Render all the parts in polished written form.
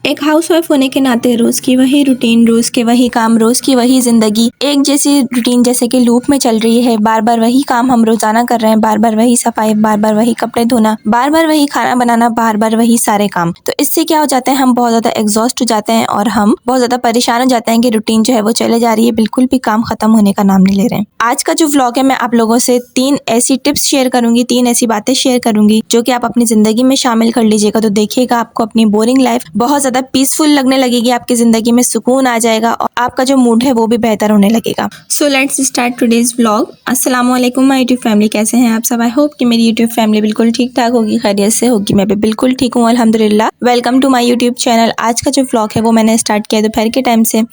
एक हाउसवाइफ होने के नाते रोज़ की वही रूटीन, रोज़ के वही काम, रोज़ की वही ज़िंदगी एक जैसी रूटीन जैसे कि लूप में चल रही है। बार बार वही काम हम रोज़ाना कर रहे हैं, बार बार वही सफाई, बार बार वही कपड़े धोना, बार बार वही खाना बनाना, बार बार वही सारे काम। तो इससे क्या हो जाता है, हम बहुत ज़्यादा एग्जॉस्ट हो जाते हैं और हम बहुत ज़्यादा परेशान हो जाते हैं कि रूटीन जो है वो चले जा रही है, बिल्कुल भी काम खत्म होने का नाम नहीं ले रहे हैं। आज का जो व्लॉग है, मैं आप लोगों से 3 ऐसी टिप्स शेयर करूंगी, 3 ऐसी बातें शेयर करूंगी जो कि आप अपनी ज़िंदगी में शामिल कर लीजिएगा। तो देखिएगा, आपको अपनी बोरिंग लाइफ बहुत ज़्यादा पीसफुल लगने लगेगी, आपकी ज़िंदगी में सुकून आ जाएगा और आपका जो मूड है वो भी बेहतर होने लगेगा। So let's start today's vlog. अस्सलाम वालेकुम माय यूट्यूब फैमिली, कैसे हैं आप सब? आई होप कि मेरी यूट्यूब फैमिली बिल्कुल ठीक ठाक होगी, खैरियत से होगी। मैं भी बिल्कुल ठीक हूँ अल्हम्दुलिल्लाह। Welcome to my YouTube channel. आज का जो व्लॉग है वो मैंने स्टार्ट किया दोपहर के टाइम से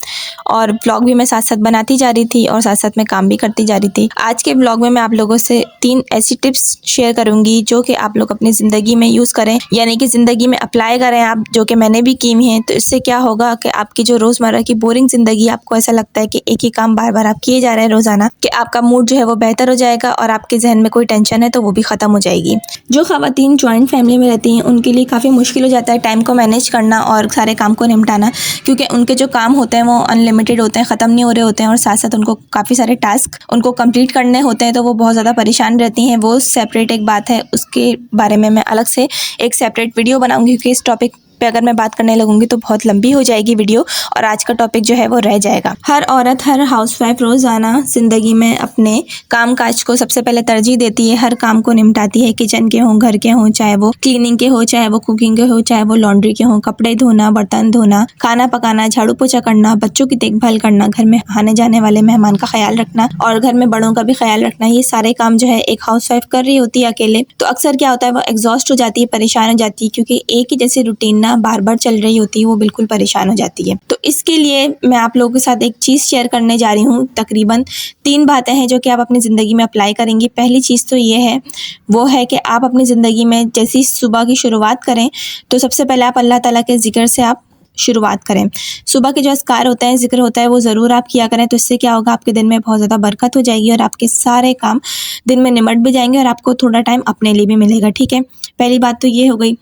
और व्लॉग भी मैं साथ साथ बनाती जा रही थी और साथ साथ में काम भी करती जा रही थी। आज के व्लॉग में मैं आप लोगों से 3 ऐसी टिप्स शेयर करूंगी जो कि आप लोग अपनी ज़िंदगी में यूज़ करें, यानी कि ज़िंदगी में अप्लाई करें आप, जो कि मैंने भी की हैं। तो इससे क्या होगा कि आपकी जो रोज़मर्रा की बोरिंग ज़िंदगी, आपको ऐसा लगता है कि एक ही काम बार बार आप किए जा रहे हैं रोज़ाना, कि आपका मूड जो है वो बेहतर हो जाएगा और आपके जहन में कोई टेंशन है तो वो भी ख़त्म हो जाएगी। जो ख़वातीन जॉइंट फैमिली में रहती हैं उनके लिए काफ़ी मुश्किल हो जाता है टाइम को मैनेज करना और सारे काम को निपटाना, क्योंकि उनके जो काम होते हैं वो अनलिमिटेड होते हैं, ख़त्म नहीं हो रहे होते हैं और साथ साथ उनको काफ़ी सारे टास्क उनको कंप्लीट करने होते हैं, तो वो बहुत ज़्यादा परेशान रहती हैं। वो सेपरेट एक बात है, उसके बारे में मैं अलग से एक सेपरेट वीडियो बनाऊंगी, क्योंकि इस टॉपिक पे अगर मैं बात करने लगूंगी तो बहुत लंबी हो जाएगी वीडियो और आज का टॉपिक जो है वो रह जाएगा। हर औरत, हर हाउसवाइफ रोज़ाना ज़िंदगी में अपने काम काज को सबसे पहले तरजीह देती है, हर काम को निपटाती है, किचन के हों, घर के हों, चाहे वो क्लीनिंग के हो, चाहे वो कुकिंग के हो, चाहे वो लॉन्ड्री के हों, कपड़े धोना, बर्तन धोना, खाना पकाना, झाड़ू पोछा करना, बच्चों की देखभाल करना, घर में आने जाने वाले मेहमान का ख्याल रखना और घर में बड़ों का भी ख्याल रखना। ये सारे काम जो है एक हाउसवाइफ कर रही होती है अकेले। तो अक्सर क्या होता है, वो एग्जॉस्ट हो जाती है, परेशान हो जाती है, क्योंकि एक ही जैसी रूटीन ना बार बार चल रही होती है, वो बिल्कुल परेशान हो जाती है। तो इसके लिए मैं आप लोगों के साथ एक चीज़ शेयर करने जा रही हूँ। तकरीबन 3 बातें हैं जो कि आप अपनी ज़िंदगी में अप्लाई करेंगी। पहली चीज़ तो ये है, वो है कि आप अपनी ज़िंदगी में जैसी सुबह की शुरुआत करें तो सबसे पहले आप अल्लाह ताला के ज़िक्र से आप शुरुआत करें। सुबह के जो अस्कार होते हैं, ज़िक्र होता है, वो ज़रूर आप किया करें। तो इससे क्या होगा, आपके दिन में बहुत ज़्यादा बरकत हो जाएगी और आपके सारे काम दिन में निमट भी जाएंगे और आपको थोड़ा टाइम अपने लिए भी मिलेगा। ठीक है, पहली बात तो ये हो गई।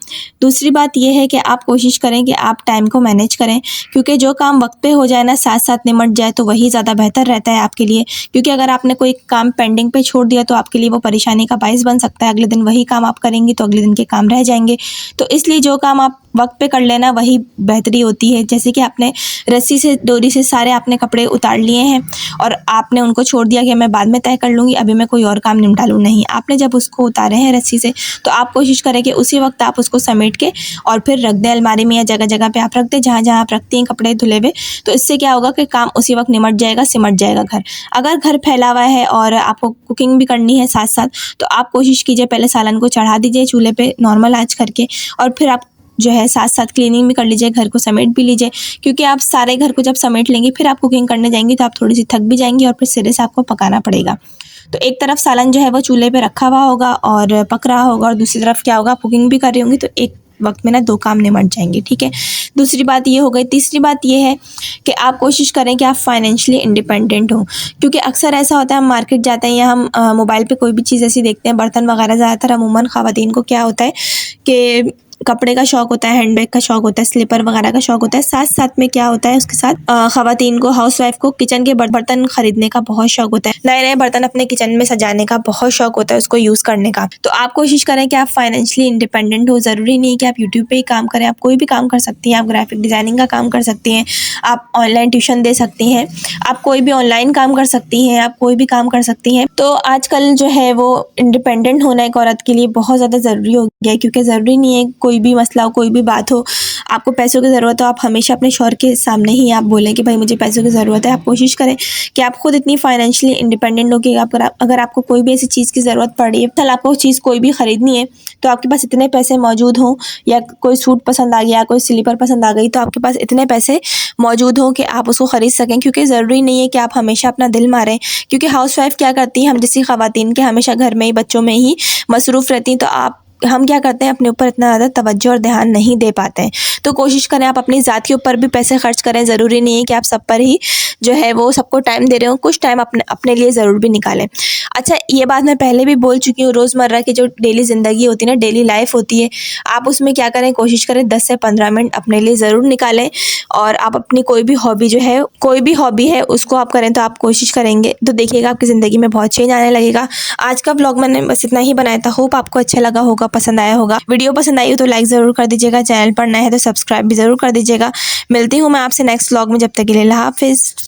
दूसरी बात ये है कि आप कोशिश करें कि आप टाइम को मैनेज करें, क्योंकि जो काम वक्त पे हो जाए ना, साथ साथ निमट जाए, तो वही ज़्यादा बेहतर रहता है आपके लिए। क्योंकि अगर आपने कोई काम पेंडिंग पे छोड़ दिया तो आपके लिए वो परेशानी का बायस बन सकता है। अगले दिन वही काम आप करेंगी तो अगले दिन के काम रह जाएंगे। तो इसलिए जो काम आप वक्त पे कर लेना वही बेहतरी होती है। जैसे कि आपने रस्सी से, डोरी से सारे आपने कपड़े उतार लिए हैं और आपने उनको छोड़ दिया कि मैं बाद में तय कर लूँगी, अभी मैं कोई और काम निपटा लूँ। नहीं, आपने जब उसको उतारे हैं रस्सी से तो आप कोशिश करें कि उसी वक्त आप उसको समेट के और फिर रख दें अलमारी में, या जगह जगह पे आप रख दें जहाँ जहाँ आप रखती हैं कपड़े धुले हुए। तो इससे क्या होगा कि काम उसी वक्त निमट जाएगा, सिमट जाएगा घर। अगर घर फैला हुआ है और आपको कुकिंग भी करनी है साथ साथ, तो आप कोशिश कीजिए पहले सालन को चढ़ा दीजिए चूल्हे पे नॉर्मल आंच करके, और फिर आप जो है साथ साथ क्लीनिंग भी कर लीजिए, घर को समेट भी लीजिए। क्योंकि आप सारे घर को जब समेट लेंगे फिर आप कुकिंग करने जाएंगी तो आप थोड़ी सी थक भी जाएंगी और फिर सिरे से आपको पकाना पड़ेगा। तो एक तरफ सालन जो है वो चूल्हे पे रखा हुआ होगा और पक रहा होगा, और दूसरी तरफ क्या होगा, कुकिंग भी कर रही होंगी, तो एक वक्त में ना 2 काम निमट जाएंगे। ठीक है, दूसरी बात ये हो गई। तीसरी बात ये है कि आप कोशिश करें कि आप फाइनेंशियली इंडिपेंडेंट हो, क्योंकि अक्सर ऐसा होता है, हम मार्केट जाते हैं या हम मोबाइल पे कोई भी चीज़ ऐसी देखते हैं, बर्तन वगैरह, ज़्यादातर अमूमन ख़वातीन को क्या होता है कि कपड़े का शौक़ होता है, हैंडबैग का शौक़ होता है, स्लीपर वगैरह का शौक़ होता है। साथ साथ में क्या होता है, उसके साथ ख़वातीन को, हाउसवाइफ को किचन के बर्तन ख़रीदने का बहुत शौक़ होता है, नए नए बर्तन अपने किचन में सजाने का बहुत शौक़ होता है, उसको यूज़ करने का। तो आप कोशिश करें कि आप फाइनेंशियली इंडिपेंडेंट हो। ज़रूरी नहीं कि आप यूट्यूब पे ही काम करें, आप कोई भी काम कर सकती हैं। आप ग्राफिक डिज़ाइनिंग का काम कर सकती हैं, आप ऑनलाइन ट्यूशन दे सकती हैं, आप कोई भी ऑनलाइन काम कर सकती हैं, आप कोई भी काम कर सकती हैं। तो आजकल जो है वो इंडिपेंडेंट होना एक औरत के लिए बहुत ज़्यादा ज़रूरी हो गया है, क्योंकि ज़रूरी नहीं है कोई भी मसला हो, कोई भी बात हो, आपको पैसों की ज़रूरत हो, आप हमेशा अपने शौहर के सामने ही आप बोलें कि भाई मुझे पैसों की ज़रूरत है। आप कोशिश करें कि आप खुद इतनी फाइनेंशियली इंडिपेंडेंट हो कि अगर आपको कोई भी ऐसी चीज़ की ज़रूरत पड़ी है, कल आपको चीज़ कोई भी ख़रीदनी है, तो आपके पास इतने पैसे मौजूद हों, या कोई सूट पसंद आ गया, कोई स्लीपर पसंद आ गई, तो आपके पास इतने पैसे मौजूद हों कि आप उसको ख़रीद सकें। क्योंकि ज़रूरी नहीं है कि आप हमेशा अपना दिल मारें, क्योंकि हाउसवाइफ क्या करती हैं, हम जैसी ख़वातीन के हमेशा घर में ही, बच्चों में ही मसरूफ़ रहती हैं। तो आप हम क्या करते हैं, अपने ऊपर इतना ज़्यादा तवज्जो और ध्यान नहीं दे पाते हैं। तो कोशिश करें आप अपनी ज़ात के ऊपर भी पैसे खर्च करें। ज़रूरी नहीं है कि आप सब पर ही जो है वो सबको टाइम दे रहे हो, कुछ टाइम अपने लिए ज़रूर भी निकालें। अच्छा, ये बात मैं पहले भी बोल चुकी हूँ, रोज़मर्रा की जो डेली ज़िंदगी होती है ना, डेली लाइफ होती है, आप उसमें क्या करें, कोशिश करें 10 से 15 मिनट अपने लिए ज़रूर निकालें। और आप अपनी कोई भी हॉबी है उसको आप करें, तो आप कोशिश करेंगे तो देखिएगा आपकी ज़िंदगी में बहुत चेंज आने लगेगा। आज का व्लॉग मैंने बस इतना ही बनाया था। होप आपको अच्छा लगा होगा, पसंद आया होगा। वीडियो पसंद आई हो तो लाइक ज़रूर कर दीजिएगा, चैनल पर नए हैं तो सब्सक्राइब भी ज़रूर कर दीजिएगा। मिलती हूँ मैं आपसे नेक्स्ट व्लॉग में, जब तक के लिए अल्लाह हाफिज़।